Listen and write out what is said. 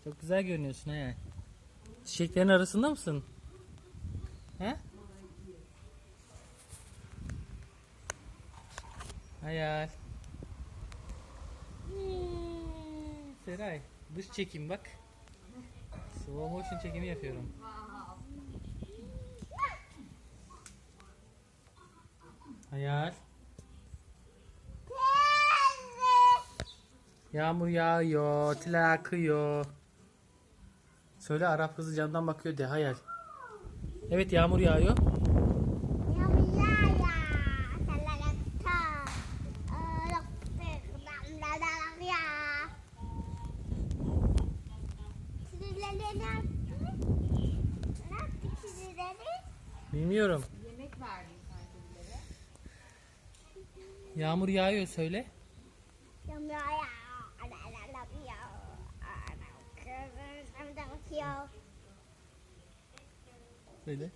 Çok güzel görünüyorsun he. Çiçeklerin arasında mısın? He? Hayal. Seray, dış çekim bak. Slow motion çekimi yapıyorum. Hayal. Yağmur yağıyor, tila akıyor. Söyle, Arap kızı camdan bakıyor de hayal. Evet, yağmur yağıyor. Bilmiyorum. Yemek verdim sanki. Yağmur yağıyor söyle. Söyle.